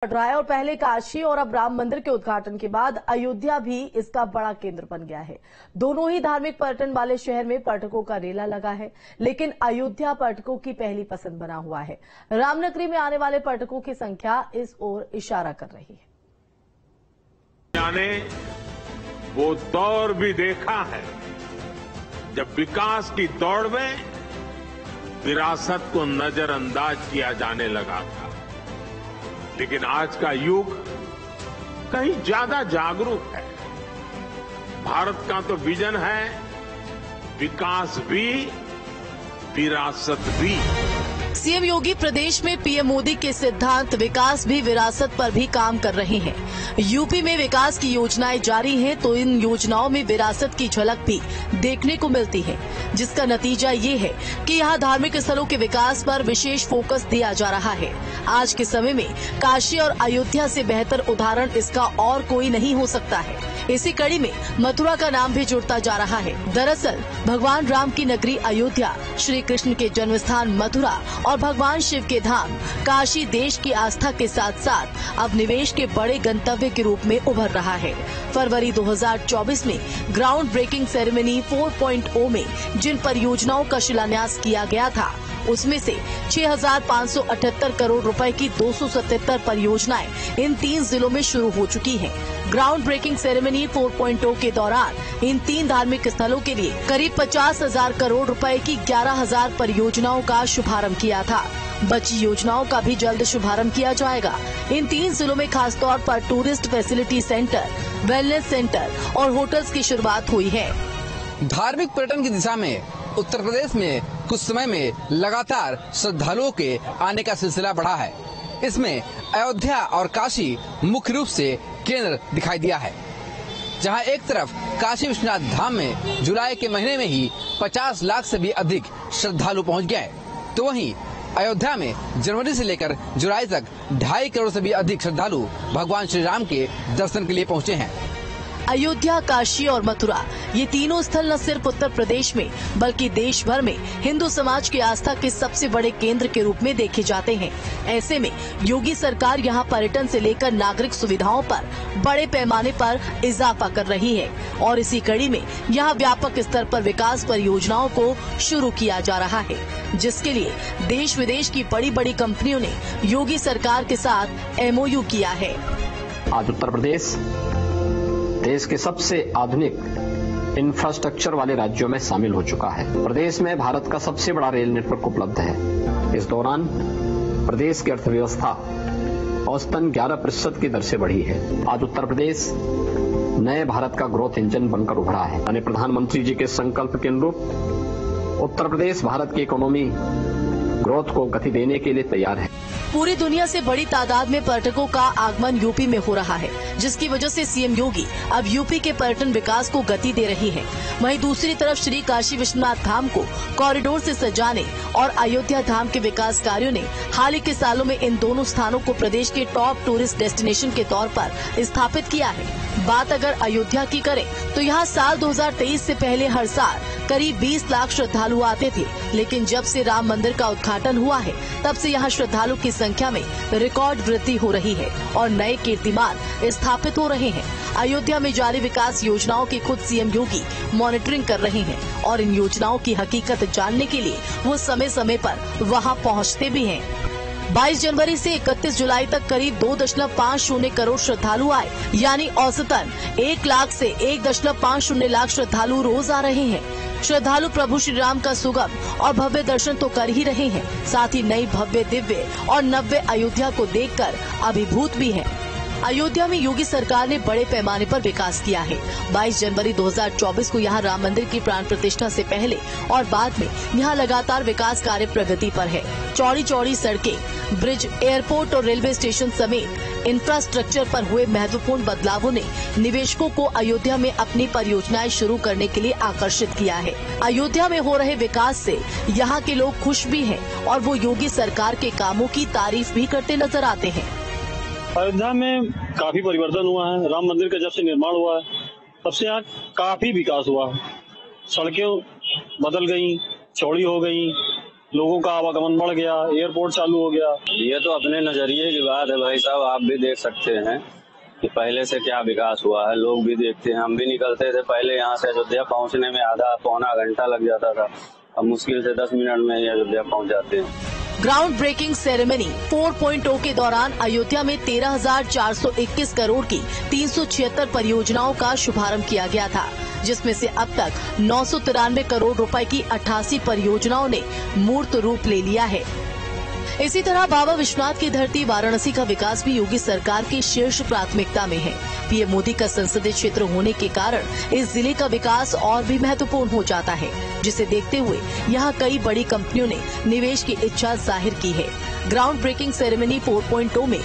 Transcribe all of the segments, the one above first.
बढ़ रहा है और पहले काशी और अब राम मंदिर के उद्घाटन के बाद अयोध्या भी इसका बड़ा केंद्र बन गया है। दोनों ही धार्मिक पर्यटन वाले शहर में पर्यटकों का रेला लगा है, लेकिन अयोध्या पर्यटकों की पहली पसंद बना हुआ है। रामनगरी में आने वाले पर्यटकों की संख्या इस ओर इशारा कर रही है। मैंने वो दौर भी देखा है जब विकास की दौड़ में विरासत को नजरअंदाज किया जाने लगा था, लेकिन आज का युग कहीं ज्यादा जागरूक है। भारत का तो विजन है विकास भी विरासत भी। सीएम योगी प्रदेश में पीएम मोदी के सिद्धांत विकास भी विरासत पर भी काम कर रहे हैं। यूपी में विकास की योजनाएं जारी हैं, तो इन योजनाओं में विरासत की झलक भी देखने को मिलती है, जिसका नतीजा ये है कि यहाँ धार्मिक स्थलों के विकास पर विशेष फोकस दिया जा रहा है। आज के समय में काशी और अयोध्या से बेहतर उदाहरण इसका और कोई नहीं हो सकता है। इसी कड़ी में मथुरा का नाम भी जुड़ता जा रहा है। दरअसल भगवान राम की नगरी अयोध्या, श्री कृष्ण के जन्म स्थान मथुरा और भगवान शिव के धाम काशी देश की आस्था के साथ साथ अब निवेश के बड़े गंतव्य के रूप में उभर रहा है। फरवरी 2024 में ग्राउंड ब्रेकिंग सेरेमनी 4.0 में जिन परियोजनाओं का शिलान्यास किया गया था, उसमें से 6,578 करोड़ रुपए की 277 परियोजनाएं इन 3 जिलों में शुरू हो चुकी हैं। ग्राउंड ब्रेकिंग सेरेमनी 4.0 के दौरान इन 3 धार्मिक स्थलों के लिए करीब 50,000 करोड़ रुपए की 11,000 परियोजनाओं का शुभारंभ किया था। बची योजनाओं का भी जल्द शुभारंभ किया जाएगा। इन 3 जिलों में खासतौर पर tourist facility centre, wellness centre और होटल्स की शुरुआत हुई है। धार्मिक पर्यटन की दिशा में उत्तर प्रदेश में कुछ समय में लगातार श्रद्धालुओं के आने का सिलसिला बढ़ा है। इसमें अयोध्या और काशी मुख्य रूप से केंद्र दिखाई दिया है, जहां एक तरफ काशी विश्वनाथ धाम में जुलाई के महीने में ही 50 लाख से भी अधिक श्रद्धालु पहुंच गए, तो वहीं अयोध्या में जनवरी से लेकर जुलाई तक 2.5 करोड़ से भी अधिक श्रद्धालु भगवान श्री राम के दर्शन के लिए पहुंचे हैं। अयोध्या, काशी और मथुरा ये तीनों स्थल न सिर्फ उत्तर प्रदेश में बल्कि देश भर में हिंदू समाज की आस्था के सबसे बड़े केंद्र के रूप में देखे जाते हैं। ऐसे में योगी सरकार यहाँ पर्यटन से लेकर नागरिक सुविधाओं पर बड़े पैमाने पर इजाफा कर रही है और इसी कड़ी में यहाँ व्यापक स्तर पर विकास परियोजनाओं को शुरू किया जा रहा है, जिसके लिए देश विदेश की बड़ी बड़ी कंपनियों ने योगी सरकार के साथ MOU किया है। आज उत्तर प्रदेश देश के सबसे आधुनिक इंफ्रास्ट्रक्चर वाले राज्यों में शामिल हो चुका है। प्रदेश में भारत का सबसे बड़ा रेल नेटवर्क उपलब्ध है। इस दौरान प्रदेश की अर्थव्यवस्था औसतन 11% की दर से बढ़ी है। आज उत्तर प्रदेश नए भारत का ग्रोथ इंजन बनकर उभरा है। यानी प्रधानमंत्री जी के संकल्प के अनुरूप उत्तर प्रदेश भारत की इकोनॉमी ग्रोथ को गति देने के लिए तैयार है। पूरी दुनिया से बड़ी तादाद में पर्यटकों का आगमन यूपी में हो रहा है, जिसकी वजह से सीएम योगी अब यूपी के पर्यटन विकास को गति दे रही है। वहीं दूसरी तरफ श्री काशी विश्वनाथ धाम को कॉरिडोर से सजाने और अयोध्या धाम के विकास कार्यों ने हाल ही के सालों में इन दोनों स्थानों को प्रदेश के टॉप टूरिस्ट डेस्टिनेशन के तौर पर स्थापित किया है। बात अगर अयोध्या की करें तो यहाँ साल 2023 से पहले हर साल करीब 20 लाख श्रद्धालु आते थे, लेकिन जब से राम मंदिर का उद्घाटन हुआ है तब से यहाँ श्रद्धालु की संख्या में रिकॉर्ड वृद्धि हो रही है और नए कीर्तिमान स्थापित हो रहे हैं। अयोध्या में जारी विकास योजनाओं की खुद सीएम योगी मॉनिटरिंग कर रहे हैं और इन योजनाओं की हकीकत जानने के लिए वो समय समय पर वहाँ पहुँचते भी हैं। 22 जनवरी से 31 जुलाई तक करीब 2.50 करोड़ श्रद्धालु आए, यानी औसतन 1 लाख से 1.50 लाख श्रद्धालु रोज आ रहे हैं। श्रद्धालु प्रभु श्री राम का सुगम और भव्य दर्शन तो कर ही रहे हैं, साथ ही नई भव्य, दिव्य और नव्य अयोध्या को देखकर अभिभूत भी हैं। अयोध्या में योगी सरकार ने बड़े पैमाने पर विकास किया है। 22 जनवरी 2024 को यहाँ राम मंदिर की प्राण प्रतिष्ठा से पहले और बाद में यहाँ लगातार विकास कार्य प्रगति पर है। चौड़ी चौड़ी सड़कें, ब्रिज, एयरपोर्ट और रेलवे स्टेशन समेत इंफ्रास्ट्रक्चर पर हुए महत्वपूर्ण बदलावों ने निवेशकों को अयोध्या में अपनी परियोजनाएं शुरू करने के लिए आकर्षित किया है। अयोध्या में हो रहे विकास से यहाँ के लोग खुश भी हैं और वो योगी सरकार के कामों की तारीफ भी करते नजर आते हैं। अयोध्या में काफी परिवर्तन हुआ है। राम मंदिर का जब से निर्माण हुआ है तब से यहाँ काफी विकास हुआ है। सड़कें बदल गई, चौड़ी हो गई, लोगों का आवागमन बढ़ गया, एयरपोर्ट चालू हो गया। ये तो अपने नजरिए की बात है भाई साहब, आप भी देख सकते हैं कि पहले से क्या विकास हुआ है। लोग भी देखते हैं, हम भी निकलते थे पहले यहाँ से अयोध्या पहुँचने में आधा पौना घंटा लग जाता था, अब मुश्किल से 10 मिनट में ही अयोध्या पहुँच जाते हैं। ग्राउंड ब्रेकिंग सेरेमनी 4.0 के दौरान अयोध्या में 13,421 करोड़ की 376 परियोजनाओं का शुभारंभ किया गया था, जिसमें से अब तक 993 करोड़ रुपए की 88 परियोजनाओं ने मूर्त रूप ले लिया है। इसी तरह बाबा विश्वनाथ की धरती वाराणसी का विकास भी योगी सरकार की शीर्ष प्राथमिकता में है। पीएम मोदी का संसदीय क्षेत्र होने के कारण इस जिले का विकास और भी महत्वपूर्ण हो जाता है, जिसे देखते हुए यहाँ कई बड़ी कंपनियों ने निवेश की इच्छा जाहिर की है। ग्राउंड ब्रेकिंग सेरेमनी 4.0 में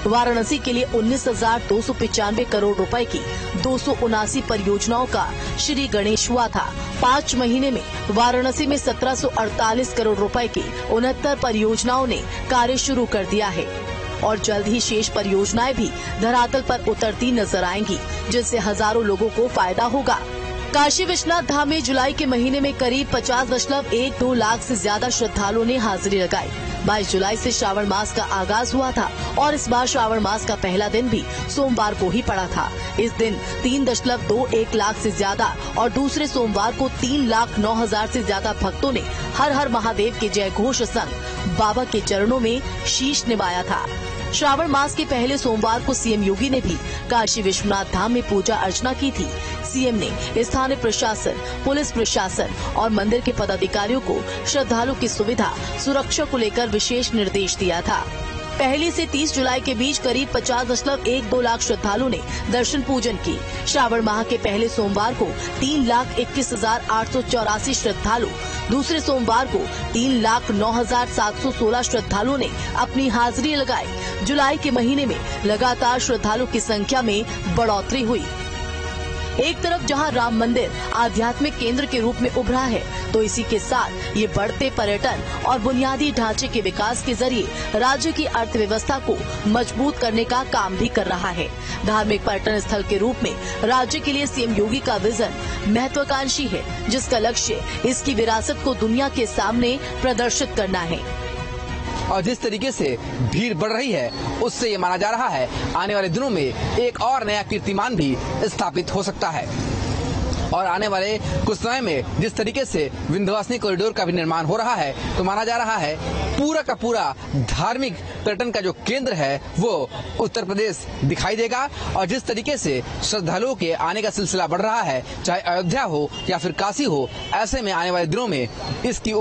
वाराणसी के लिए 19,295 करोड़ रुपए की 279 परियोजनाओं का श्री गणेश हुआ था। 5 महीने में वाराणसी में 1748 करोड़ रुपए की 69 परियोजनाओं ने कार्य शुरू कर दिया है और जल्द ही शेष परियोजनाएं भी धरातल पर उतरती नजर आएंगी, जिससे हजारों लोगों को फायदा होगा। काशी विश्वनाथ धाम में जुलाई के महीने में करीब 50.12 लाख से ज्यादा श्रद्धालुओं ने हाजिरी लगाई। 22 जुलाई से श्रावण मास का आगाज हुआ था और इस बार श्रावण मास का पहला दिन भी सोमवार को ही पड़ा था। इस दिन 3.21 लाख से ज्यादा और दूसरे सोमवार को 3,09,000 से ज्यादा भक्तों ने हर हर महादेव के जय घोष संग बाबा के चरणों में शीश निभाया था। श्रावण मास के पहले सोमवार को सीएम योगी ने भी काशी विश्वनाथ धाम में पूजा अर्चना की थी। सीएम ने स्थानीय प्रशासन, पुलिस प्रशासन और मंदिर के पदाधिकारियों को श्रद्धालु की सुविधा, सुरक्षा को लेकर विशेष निर्देश दिया था। पहली से 30 जुलाई के बीच करीब 50.12 लाख श्रद्धालुओं ने दर्शन पूजन की। श्रावण माह के पहले सोमवार को 3,21,884 श्रद्धालु, दूसरे सोमवार को 3,09,716 श्रद्धालुओं ने अपनी हाजिरी लगाई। जुलाई के महीने में लगातार श्रद्धालु की संख्या में बढ़ोतरी हुई। एक तरफ जहां राम मंदिर आध्यात्मिक केंद्र के रूप में उभरा है, तो इसी के साथ ये बढ़ते पर्यटन और बुनियादी ढांचे के विकास के जरिए राज्य की अर्थव्यवस्था को मजबूत करने का काम भी कर रहा है। धार्मिक पर्यटन स्थल के रूप में राज्य के लिए सीएम योगी का विजन महत्वाकांक्षी है, जिसका लक्ष्य इसकी विरासत को दुनिया के सामने प्रदर्शित करना है। और जिस तरीके से भीड़ बढ़ रही है, उससे ये माना जा रहा है आने वाले दिनों में एक और नया कीर्तिमान भी स्थापित हो सकता है। और आने वाले कुछ समय में जिस तरीके से विंध्यवासिनी कॉरिडोर का भी निर्माण हो रहा है, तो माना जा रहा है पूरा का पूरा धार्मिक पर्यटन का जो केंद्र है वो उत्तर प्रदेश दिखाई देगा। और जिस तरीके से श्रद्धालुओं के आने का सिलसिला बढ़ रहा है, चाहे अयोध्या हो या फिर काशी हो, ऐसे में आने वाले दिनों में इसकी